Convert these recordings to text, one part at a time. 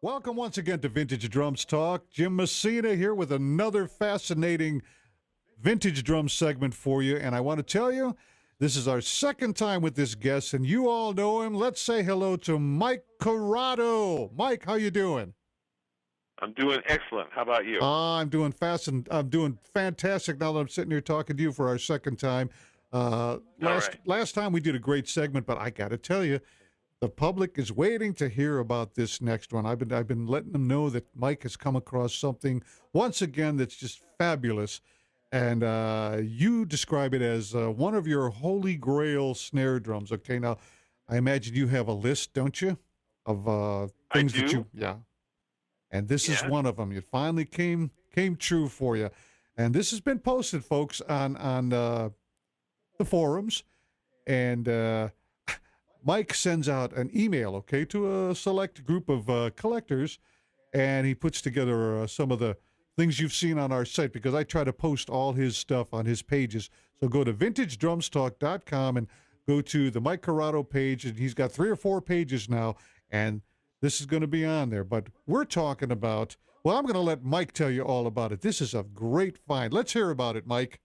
Welcome once again to Vintage Drums Talk. Jim Messina here with another fascinating vintage drum segment for you. And I want to tell you, this is our second time with this guest, and you all know him. Let's say hello to Mike Curotto. Mike, how you doing? I'm doing excellent. How about you? I'm doing I'm doing fantastic now that I'm sitting here talking to you for our second time. Last time we did a great segment, but I got to tell you, the public is waiting to hear about this next one. I've been letting them know that Mike has come across something once again that's just fabulous, and you describe it as one of your holy grail snare drums. Okay, now I imagine you have a list, don't you, of things that you and this is one of them. It finally came true for you, and this has been posted, folks, on the forums, and Mike sends out an email, okay, to a select group of collectors, and he puts together some of the things you've seen on our site, because I try to post all his stuff on his pages. So go to vintagedrumstalk.com and go to the Mike Curotto page, and he's got 3 or 4 pages now, and this is going to be on there. But we're talking about, well, I'm going to let Mike tell you all about it. This is a great find. Let's hear about it, Mike.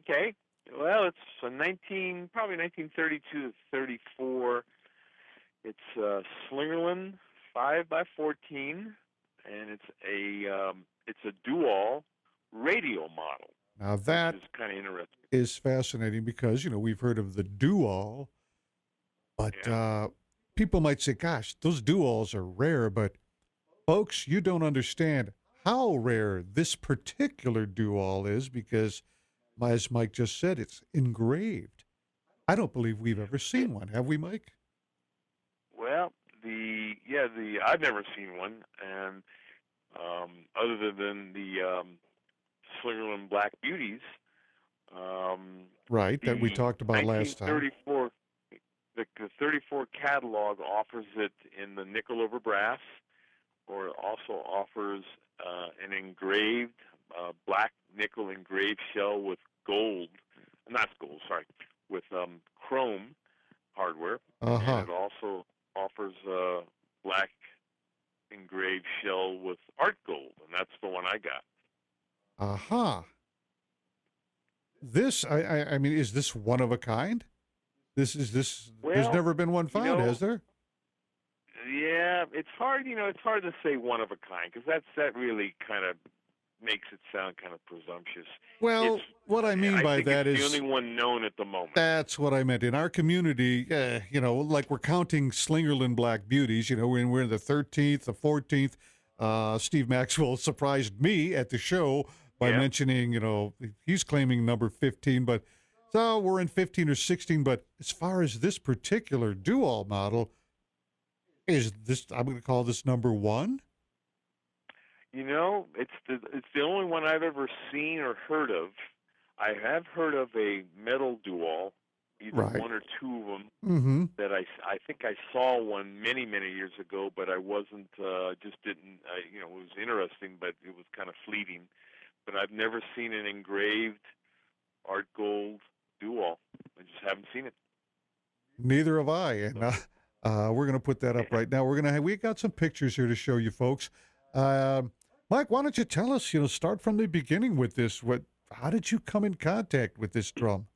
Okay. Well, it's probably 1932 to 34. It's a Slingerland 5x14, and it's a Duall radial model. Now that is kind of interesting. Is fascinating because we've heard of the Duall, but people might say, "Gosh, those Dualls are rare." But folks, you don't understand how rare this particular Duall is, because, as Mike just said, it's engraved. I don't believe we've ever seen one. Have we, Mike? Well, I've never seen one, and other than the Slingerland Black Beauties, right, that we talked about last time. The 34 catalog offers it in the nickel over brass, or it also offers an engraved black nickel engraved shell with with chrome hardware. And it also offers a black engraved shell with art gold, and that's the one I got. This, I mean, is this one of a kind? There's never been one found, has there? Yeah, it's hard to say one of a kind, because that really kind of makes it sound kind of presumptuous. Well, what I mean by that is the only one known at the moment. That's what I meant. In our community, like we're counting Slingerland Black Beauties, we're in the 13th, the 14th. Steve Maxwell surprised me at the show by mentioning, he's claiming number 15, but so we're in 15 or 16. But as far as this particular Duall model, I'm going to call this number 1. It's the only one I've ever seen or heard of. I have heard of a metal Duall, either one or two of them, that I think I saw one many, many years ago, but I wasn't, just didn't, it was interesting, but it was kind of fleeting. But I've never seen an engraved art gold Duall. I just haven't seen it. Neither have I. And we're going to put that up right now. We got some pictures here to show you folks. Mike, why don't you tell us, start from the beginning with this. How did you come in contact with this drum?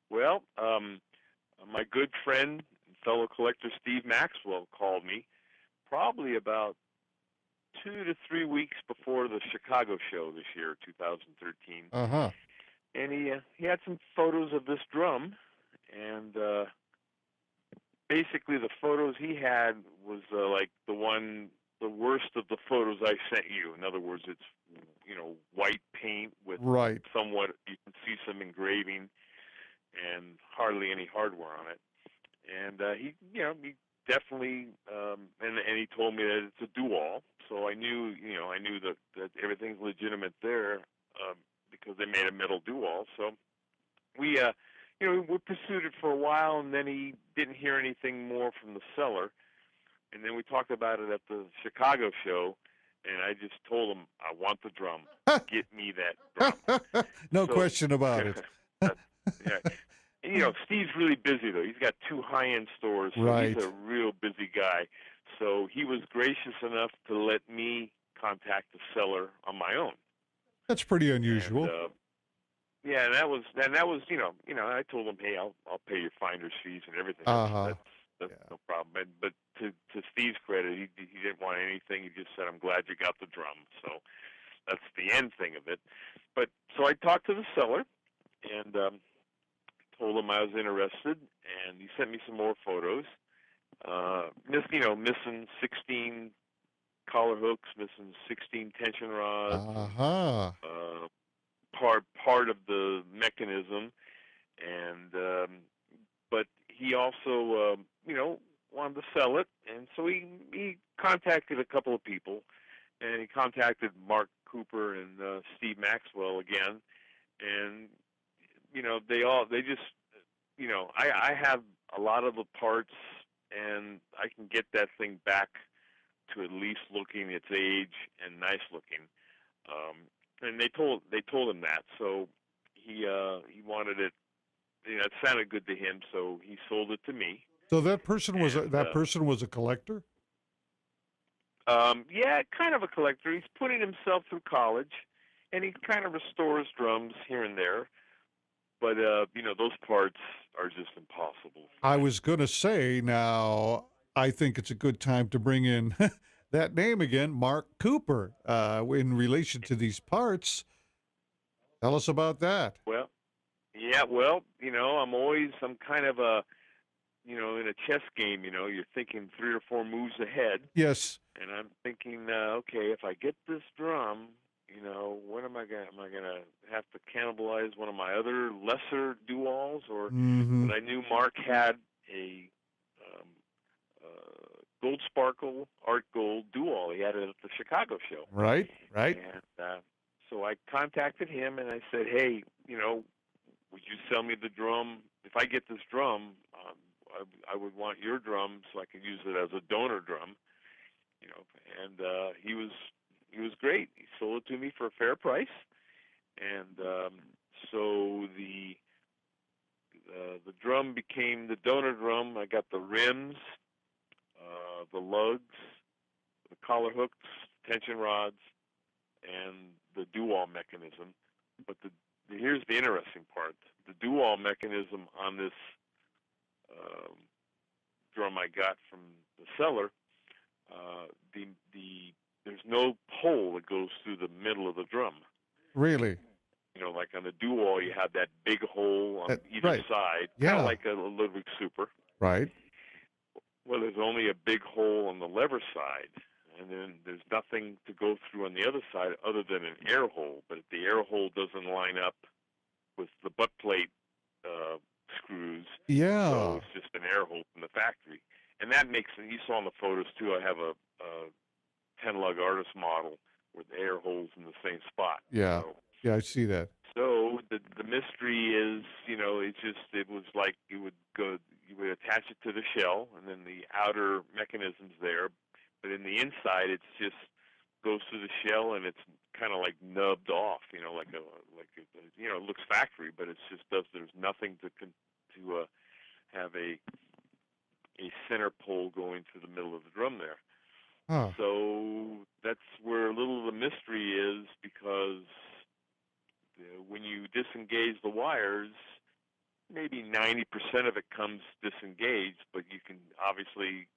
Well, my good friend and fellow collector Steve Maxwell called me probably about 2 to 3 weeks before the Chicago show this year, 2013. And he had some photos of this drum, and basically the photos he had was like the worst of the photos I sent you. In other words, it's white paint with somewhat, you can see some engraving and hardly any hardware on it. And he definitely and he told me that it's a Duall, so I knew that everything's legitimate there, because they made a metal Duall. So we we pursued it for a while, and then he didn't hear anything more from the seller. And then we talked about it at the Chicago show, and I just told him, I want the drum. Get me that drum. No question about it. And, Steve's really busy, though. He's got 2 high-end stores, so he's a real busy guy. So he was gracious enough to let me contact the seller on my own. That's pretty unusual. And, yeah, and that was I told him, hey, I'll pay your finder's fees and everything. That's no problem. But to Steve's credit, he didn't want anything. He just said, I'm glad you got the drum. So that's the end thing of it. But so I talked to the seller and told him I was interested, and he sent me some more photos. Missing 16 collar hooks, missing 16 tension rods, part of the mechanism, and but he also wanted to sell it, and so he contacted a couple of people, and he contacted Mark Cooper and Steve Maxwell again, and I have a lot of the parts, and I can get that thing back to at least looking its age and nice looking. And they told him that, so he wanted it. It sounded good to him, so he sold it to me. So that person was a collector? Yeah, kind of a collector. He's putting himself through college, and he kind of restores drums here and there. But those parts are just impossible. I was going to say, now I think it's a good time to bring in that name again, Mark Cooper, in relation to these parts. Tell us about that. Well, yeah, I'm kind of in a chess game, you're thinking 3 or 4 moves ahead. Yes. And I'm thinking, okay, if I get this drum, what am I gonna have to cannibalize one of my other lesser Dualls, or? But I knew Mark had a gold sparkle art gold Duall. He had it at the Chicago show. Right. And so I contacted him and I said, hey, would you sell me the drum? If I get this drum, I would want your drum so I could use it as a donor drum. And he was great. He sold it to me for a fair price, and so the drum became the donor drum. I got the rims, the lugs, the collar hooks, tension rods, and the Duall mechanism. But here's the interesting part: the Duall mechanism on this drum I got from the seller. There's no pole that goes through the middle of the drum. Really? Like on the Duall, you have that big hole on either side, kind of like a Ludwig Super. Right. Well, there's only a big hole on the lever side, and then there's nothing to go through on the other side other than an air hole. But the air hole doesn't line up with the butt plate screws. Yeah. So it's just an air hole from the factory. And that makes it, you saw in the photos too, I have a 10-lug artist model with air holes in the same spot. Yeah. So, yeah, I see that. So the mystery is, it was like you would attach it to the shell, and then the outer mechanism's there, but in the inside it's just goes through the shell, and it's kind of like nubbed off, it looks factory, but it's just there's nothing to have a center pole going through the middle of the drum there. Huh. So that's where a little of the mystery is, because when you disengage the wires, maybe 90% of it comes disengaged, but you can obviously,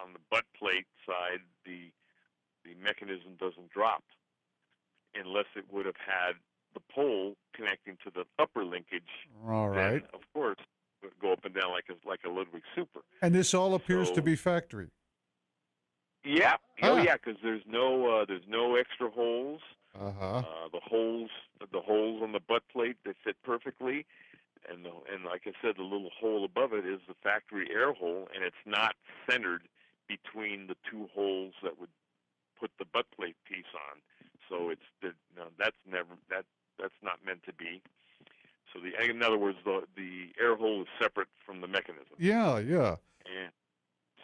on the butt plate side, the mechanism doesn't drop unless it would have had the pole connecting to the upper linkage. All right. Then, of course, it would go up and down like a Ludwig Super. And this all appears to be factory. Yeah. Oh, yeah, because there's no extra holes. The holes on the butt plate, they fit perfectly, and like I said, the little hole above it is the factory air hole, and it's not centered between the 2 holes that would put the butt plate piece on. So that's not meant to be. So in other words, the air hole is separate from the mechanism. Yeah. And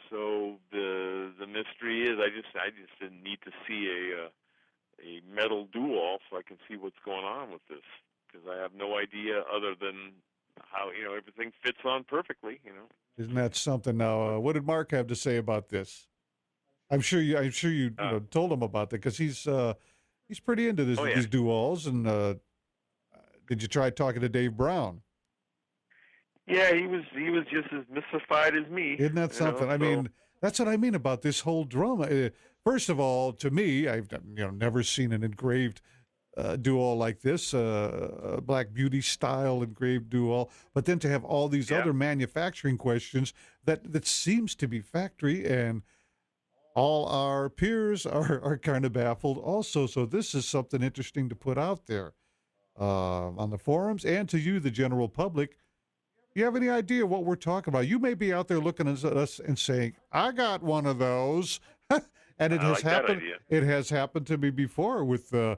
so the mystery is, I just didn't need to see a metal Duall so I can see what's going on with this, because I have no idea other than how everything fits on perfectly. Isn't that something? Now, what did Mark have to say about this? I'm sure you told him about that because he's pretty into Oh yeah. these Dualls. And did you try talking to Dave Brown? Yeah, he was just as mystified as me. Isn't that something? I So mean, that's what I mean about this whole drama. First of all, to me, I've never seen an engraved Duall like this, a Black Beauty style engraved Duall. But then to have all these yeah. other manufacturing questions that seems to be factory, and all our peers are kind of baffled also. So this is something interesting to put out there on the forums and to you, the general public. You have any idea what we're talking about? You may be out there looking at us and saying, "I got one of those," and it I has like that happened. idea. It has happened to me before with the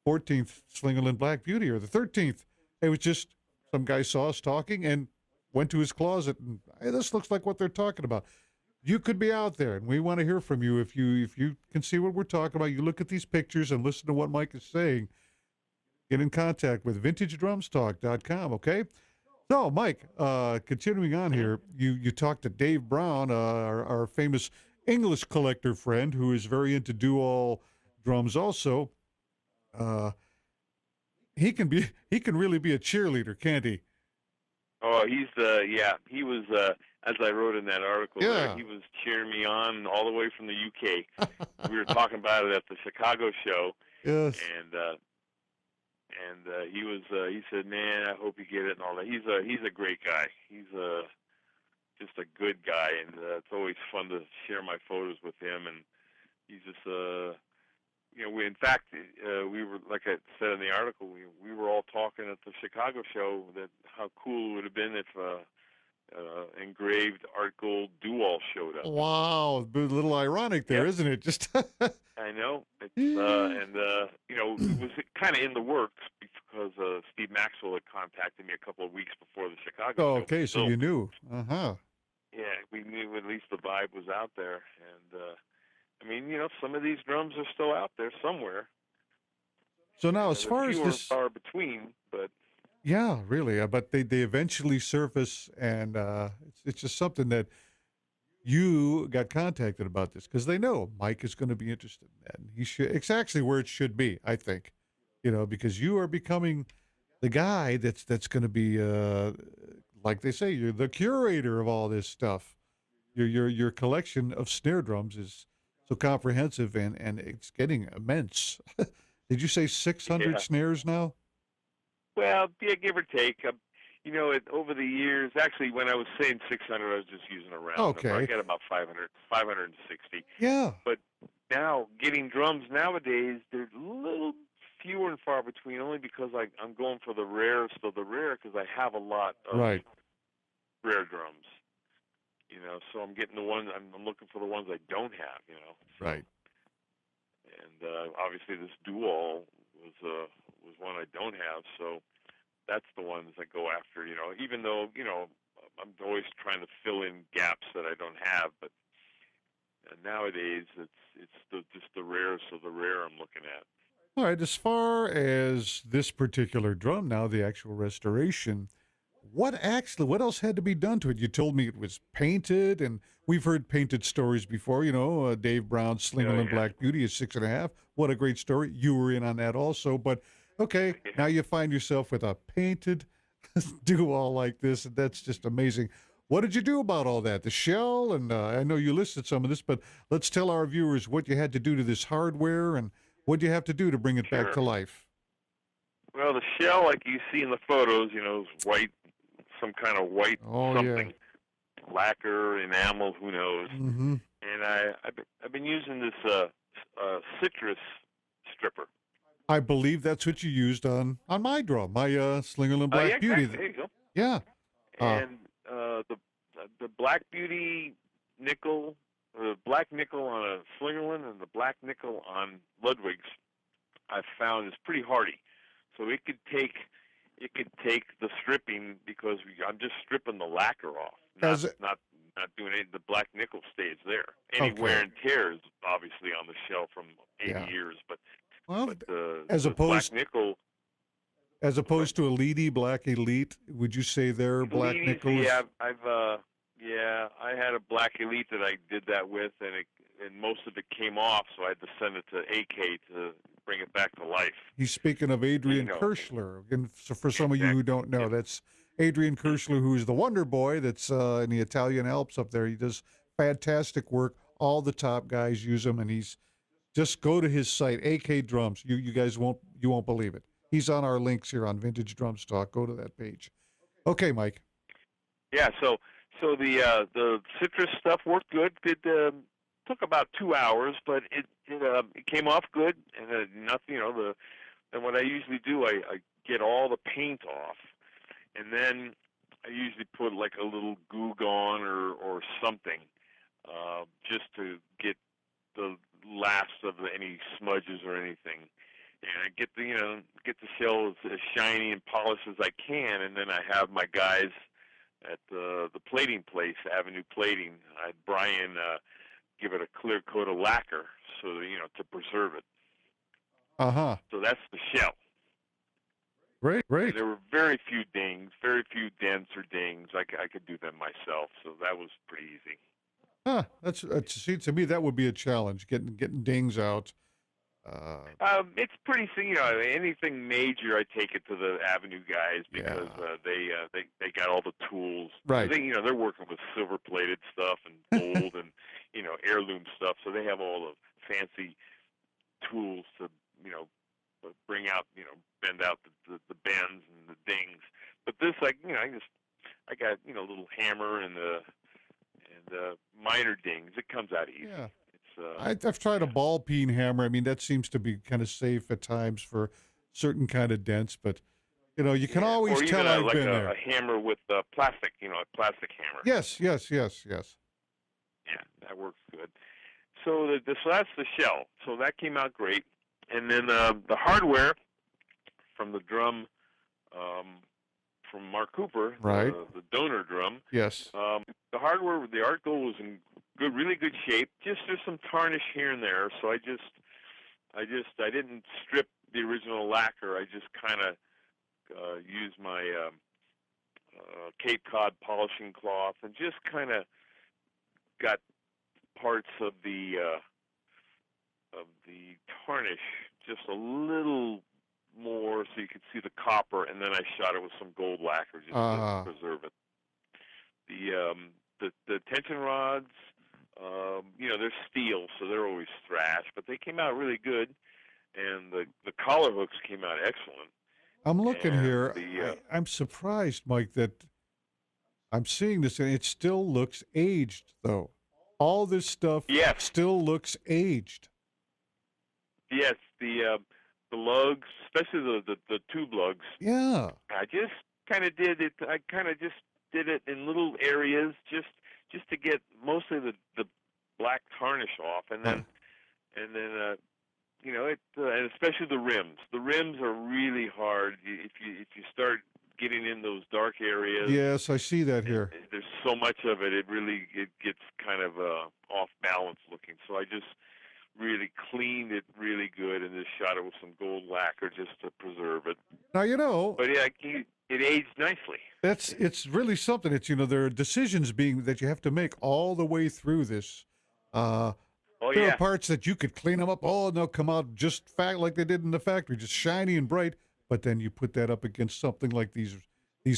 14th Slingerland Black Beauty, or the 13th. It was just some guy saw us talking and went to his closet and, hey, this looks like what they're talking about. You could be out there, and we want to hear from you. If you can see what we're talking about, you look at these pictures and listen to what Mike is saying. Get in contact with VintageDrumsTalk.com. Okay. So, Mike, continuing on here, you talked to Dave Brown, our famous English collector friend, who is very into Duall drums. Also, uh, he can really be a cheerleader, can't he? Oh, he was as I wrote in that article there, Yeah. he was cheering me on all the way from the UK. We were talking about it at the Chicago show, Yes. and he said, "Man, I hope you get it," and all that. He's a great guy. He's just a good guy, and it's always fun to share my photos with him. And he's just in fact, we were, like I said in the article, we were all talking at the Chicago show that how cool it would have been if engraved art gold Duall showed up. Wow, a little ironic there, Yep. isn't it? Just I know. It's it was kind of in the works because Steve Maxwell had contacted me a couple of weeks before the Chicago oh, show. okay, so you knew. Uh-huh. Yeah, we knew at least the vibe was out there, and some of these drums are still out there somewhere. So now, as far as few this, are between, but yeah, really, but they eventually surface, and it's just something that you got contacted about this because they know Mike is going to be interested in that. And he should. It's actually where it should be, I think. Because you are becoming the guy that's going to be, like they say, you're the curator of all this stuff. Your collection of snare drums is so comprehensive, and it's getting immense. Did you say 600 snares now? Well, yeah, give or take. Over the years, actually, when I was saying 600, I was just using a round Okay. number. I get about 560. Yeah. But now, getting drums nowadays, they're a little fewer and far between, only because I'm going for the rarest of the rare, because I have a lot of Right. rare drums. So I'm getting the ones, I'm looking for the ones I don't have, So, Right. And obviously this Duall was one I don't have, so that's the ones I go after, even though, I'm always trying to fill in gaps that I don't have, but nowadays it's just the rarest of the rare I'm looking at. All right. As far as this particular drum now, the actual restoration, what else had to be done to it? You told me it was painted, and we've heard painted stories before. Dave Brown's Slingerland Black Beauty is 6.5. What a great story. You were in on that also. But okay, now you find yourself with a painted Duall like this, and that's just amazing. What did you do about all that? The shell, and I know you listed some of this, but let's tell our viewers what you had to do to this hardware and what you have to do to bring it back to life. Well, the shell, like you see in the photos, is white, some kind of white something, lacquer, enamel, who knows. Mm-hmm. And I've been using this citrus stripper. I believe that's what you used on my drum, my Slingerland Black Beauty. Exactly. There you go. Yeah. And the Black Beauty nickel, the black nickel on a Slingerland and the black nickel on Ludwig's, I've found is pretty hardy. So it could take the stripping, because I'm just stripping the lacquer off, not doing anything. The black nickel stays there. Any wear and tear is obviously on the shell from 80 years, but as opposed black nickel. As opposed to Elite, Black Elite, would you say they're Black Nickel? Yeah, Yeah, I had a Black Elite that I did that with, and most of it came off, so I had to send it to AK to bring it back to life. He's speaking of Adrian Kirschler. And so for some of you who don't know, that's Adrian Kirschler, who's the Wonder Boy that's in the Italian Alps up there. He does fantastic work. All the top guys use him, and he's just go to his site, AK Drums. You guys won't believe it. He's on our links here on Vintage Drums Talk. Go to that page. Okay, Mike. Yeah, so the citrus stuff worked good. It took about 2 hours, but it came off good, and nothing. And what I usually do, I get all the paint off, and then I usually put like a little Goo Gone or something, just to get the last of any smudges or anything. And I get the shell as shiny and polished as I can, and then I have my guys at the plating place, Avenue Plating. I had Brian give it a clear coat of lacquer, so to preserve it. So that's the shell. Great. And there were very few dings, very few dents or dings. I could do them myself, so that was pretty easy. See, to me that would be a challenge, getting dings out. It's pretty, anything major, I take it to the Avenue guys because they got all the tools. Right. They're working with silver-plated stuff and gold and heirloom stuff, so they have all the fancy tools to bring out, bend out the bends and the dings. But this, I got a little hammer and minor dings. It comes out easy. Yeah. I've tried a ball peen hammer. I mean, that seems to be kind of safe at times for certain kind of dents, but you can always tell I've been there. A hammer with plastic, a plastic hammer. Yes. Yeah, that works good. So that's the shell. So that came out great, and then the hardware from the drum from Mark Cooper, right? The donor drum. Yes. The hardware, the art gold was in really good shape. Just there's some tarnish here and there, so I didn't strip the original lacquer. I just kind of used my Cape Cod polishing cloth and just kind of got parts of the tarnish just a little more so you could see the copper, and then I shot it with some gold lacquer just to preserve it. The tension rods, they're steel, so they're always thrashed, but they came out really good, and the collar hooks came out excellent. I'm looking here. I'm surprised, Mike, that I'm seeing this, and it still looks aged, though. All this stuff still looks aged. Yes, the lugs, especially the tube lugs. Yeah. I just kind of did it. I kind of just did it in little areas, just to get mostly the black tarnish off, and then and especially the rims. The rims are really hard. If you start getting in those dark areas. Yes, I see that here. There's so much of it. It gets kind of off balance looking. So I just really cleaned it really good and just shot it with some gold lacquer just to preserve it. Now, But yeah, it aged nicely. It's really something. It's there are decisions that you have to make all the way through this. There are parts that you could clean them up. Oh, and they'll come out just like they did in the factory, just shiny and bright. But then you put that up against something like these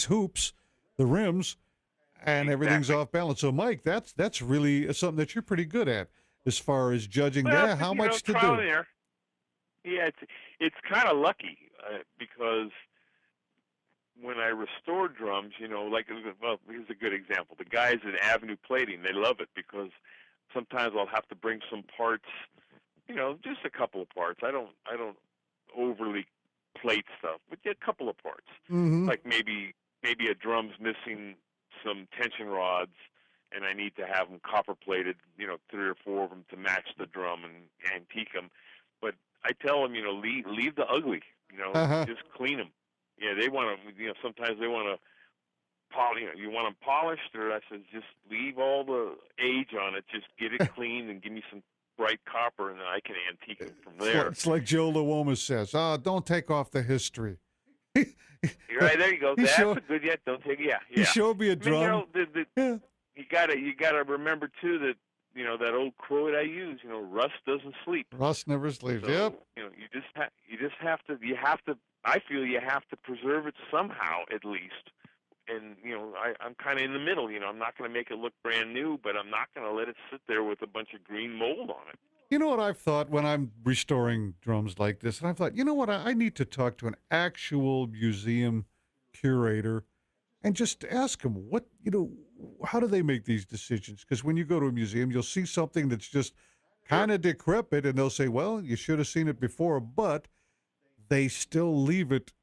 hoops, the rims, and everything's off balance. So, Mike, that's really something that you're pretty good at as far as judging how much to do. There. Yeah, it's kind of lucky because when I restore drums, here's a good example. The guys at Avenue Plating, they love it because sometimes I'll have to bring some parts, just a couple of parts. I don't overly plate stuff, but a couple of parts. Mm-hmm. Like maybe a drum's missing some tension rods, and I need to have them copper plated, 3 or 4 of them to match the drum and antique them. But I tell them, leave the ugly, just clean them. Yeah, they want to, sometimes they want to polish. You want them polished, or I said just leave all the age on it. Just get it clean and give me some bright copper, and then I can antique them from there. It's like Joe Luoma says, don't take off the history. Right, there you go. That's a good, don't take, yeah. He showed me a drum. you gotta remember too that that old quote I use. Rust doesn't sleep. Rust never sleeps. So, yep. You just have to. I feel you have to preserve it somehow at least. And I'm kind of in the middle. I'm not going to make it look brand new, but I'm not going to let it sit there with a bunch of green mold on it. You know what I've thought when I'm restoring drums like this? And I've thought, you know what? I need to talk to an actual museum curator and just ask them how do they make these decisions? Because when you go to a museum, you'll see something that's just kind of decrepit, and they'll say, well, you should have seen it before, but they still leave it.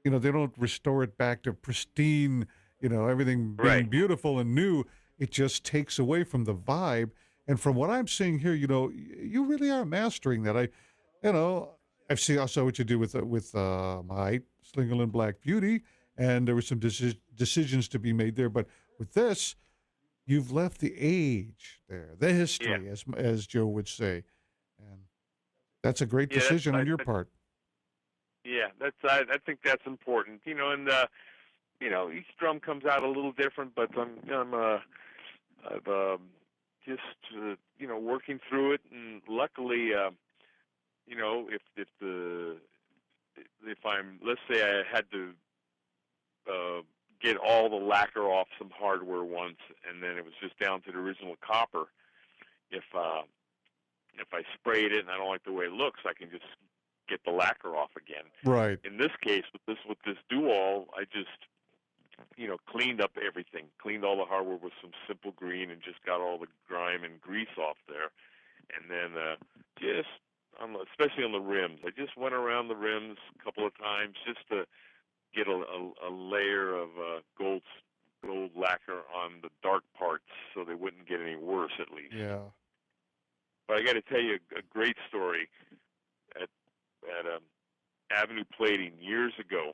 They don't restore it back to pristine, everything being beautiful and new. It just takes away from the vibe. And from what I'm seeing here, you really are mastering that. I saw what you do with my Slingerland Black Beauty, and there were some decisions to be made there. But with this, you've left the age there, the history, as Joe would say, and that's a great decision on your part. Yeah, I think that's important. And each drum comes out a little different, but I've just working through it, and luckily, if I'm, let's say I had to get all the lacquer off some hardware once, and then it was just down to the original copper. If I sprayed it and I don't like the way it looks, I can just get the lacquer off again. Right. In this case, with this Duall, I just cleaned up everything, cleaned all the hardware with some simple green, and just got all the grime and grease off there. And then especially on the rims, I just went around the rims a couple of times just to get a layer of gold lacquer on the dark parts so they wouldn't get any worse, at least. Yeah. But I got to tell you a great story. At Avenue Plating years ago,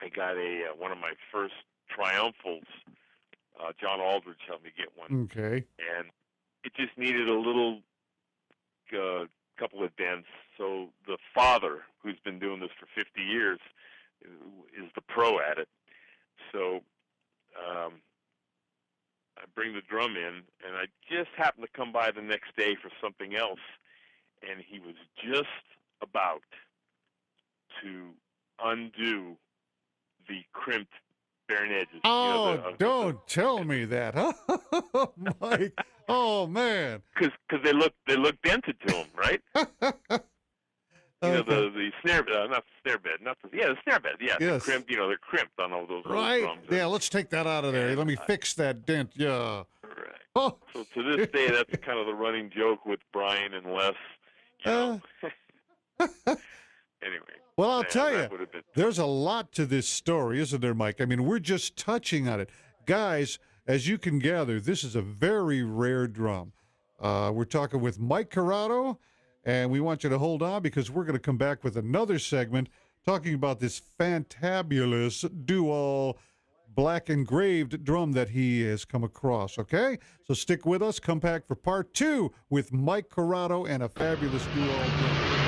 I got one of my first Triumphals. John Aldridge helped me get one. Okay. And it just needed a little couple of dents. So the father, who's been doing this for 50 years, is the pro at it. So I bring the drum in, and I just happened to come by the next day for something else, and he was just about to undo the crimped bare edges. Oh, don't tell me that, huh? Mike. Oh, man. Because they look dented to him, right? The snare, not the snare bed, the snare bed, yeah. Yes. Crimped, they're crimped on all those right. drums. Yeah, let's take that out of there. And, let me fix that dent. Yeah. Right. Oh. So to this day, that's kind of the running joke with Brian and Les. Anyway. Well, I'll tell you, there's a lot to this story, isn't there, Mike? I mean, we're just touching on it. Guys, as you can gather, this is a very rare drum. We're talking with Mike Curotto, and we want you to hold on because we're going to come back with another segment talking about this fantabulous Duall black engraved drum that he has come across, okay? So stick with us. Come back for part 2 with Mike Curotto and a fabulous Duall drum.